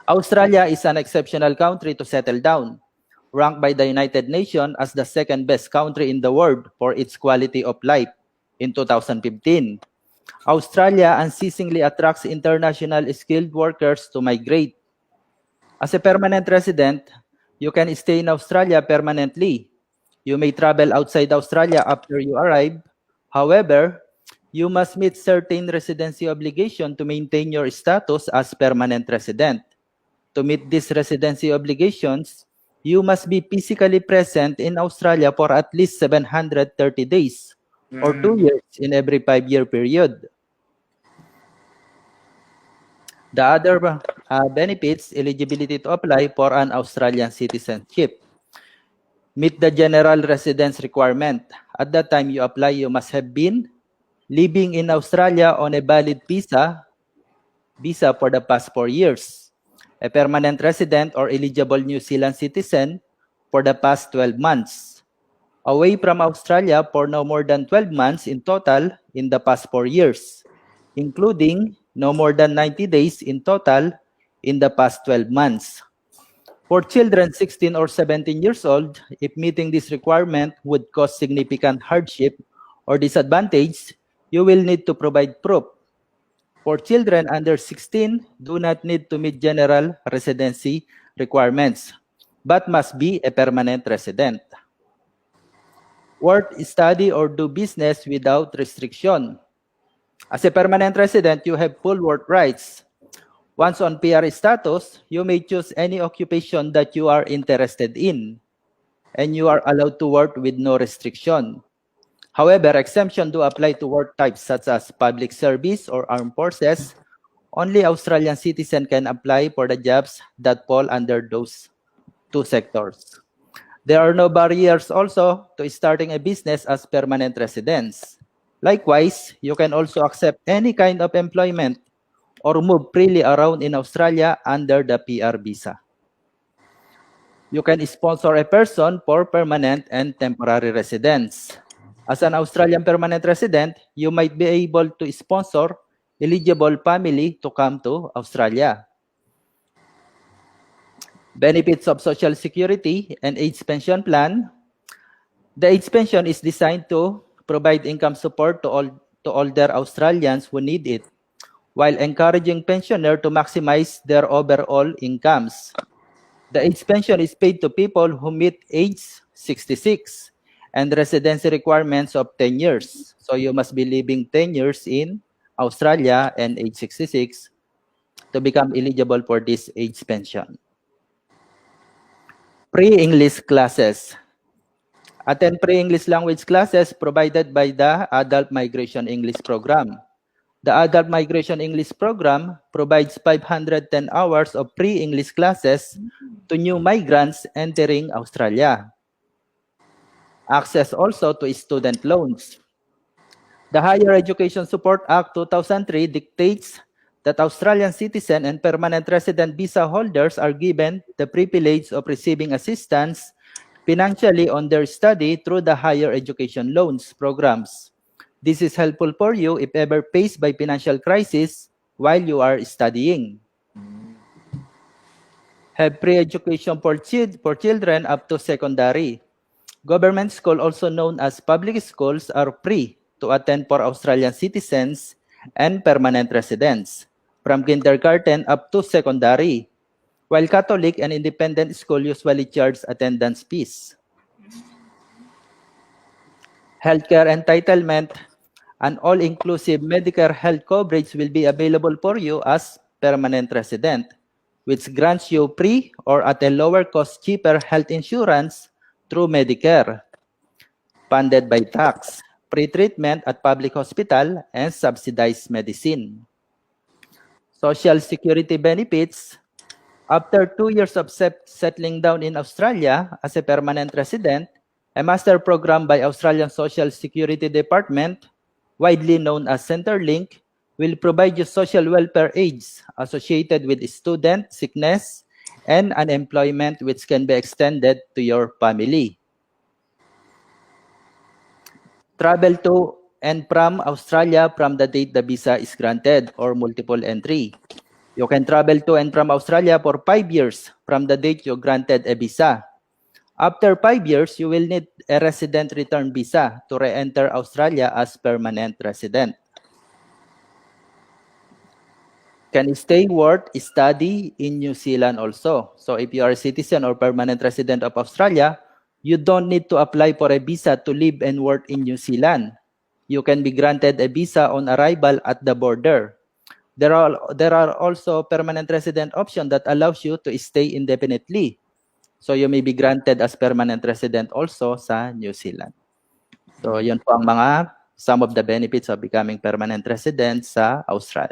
Australia is an exceptional country to settle down, ranked by the United Nations as the second best country in the world for its quality of life in 2015. Australia unceasingly attracts international skilled workers to migrate. As a permanent resident, you can stay in Australia permanently. You may travel outside Australia after you arrive. However, you must meet certain residency obligation to maintain your status as permanent resident. To meet these residency obligations, you must be physically present in Australia for at least 730 days or 2 years in every 5-year period. The other benefits, eligibility to apply for an Australian citizenship. Meet the general residence requirement. At that time you apply, you must have been living in Australia on a valid visa for the past 4 years. A permanent resident or eligible New Zealand citizen for the past 12 months. Away from Australia for no more than 12 months in total in the past 4 years, including no more than 90 days in total in the past 12 months. For children 16 or 17 years old, if meeting this requirement would cause significant hardship or disadvantage, you will need to provide proof. For children under 16, do not need to meet general residency requirements, but must be a permanent resident. Work, study, or do business without restriction. As a permanent resident, you have full work rights. Once on PR status, you may choose any occupation that you are interested in, and you are allowed to work with no restriction. However, exemption do apply to work types such as public service or armed forces. Only Australian citizens can apply for the jobs that fall under those two sectors. There are no barriers also to starting a business as permanent residents. Likewise, you can also accept any kind of employment or move freely around in Australia under the PR visa. You can sponsor a person for permanent and temporary residence. As an Australian permanent resident, you might be able to sponsor eligible family to come to Australia. Benefits of Social Security and Age Pension Plan. The age pension is designed to provide income support to older Australians who need it, while encouraging pensioners to maximize their overall incomes. The age pension is paid to people who meet age 66 and residency requirements of 10 years. So you must be living 10 years in Australia and age 66 to become eligible for this age pension. Pre-English classes. Attend pre-English language classes provided by the Adult Migration English Program. The Adult Migration English Program provides 510 hours of pre-English classes to new migrants entering Australia. Access also to student loans. The Higher Education Support Act 2003 dictates that Australian citizen and permanent resident visa holders are given the privilege of receiving assistance financially on their study through the Higher Education Loans programs. This is helpful for you if ever faced by financial crisis while you are studying. Have pre-education for children up to secondary. Government schools, also known as public schools, are free to attend for Australian citizens and permanent residents, from kindergarten up to secondary, while Catholic and independent schools usually charge attendance fees. Healthcare entitlement. An all-inclusive Medicare health coverage will be available for you as permanent resident, which grants you free or at a lower cost cheaper health insurance through Medicare, funded by tax, pre-treatment at public hospital, and subsidized medicine. Social Security benefits. After 2 years of settling down in Australia as a permanent resident, a master program by Australian Social Security Department, widely known as Centrelink, will provide you social welfare aids associated with student, sickness, and unemployment, which can be extended to your family. Travel to and from Australia from the date the visa is granted or multiple entry. You can travel to and from Australia for 5 years from the date you granted a visa. After 5 years, you will need a resident return visa to re-enter Australia as permanent resident. Can stay, work, study in New Zealand also. So if you are a citizen or permanent resident of Australia, you don't need to apply for a visa to live and work in New Zealand. You can be granted a visa on arrival at the border. There are also permanent resident option that allows you to stay indefinitely. So you may be granted as permanent resident also sa New Zealand. So yun po ang some of the benefits of becoming permanent resident sa Australia.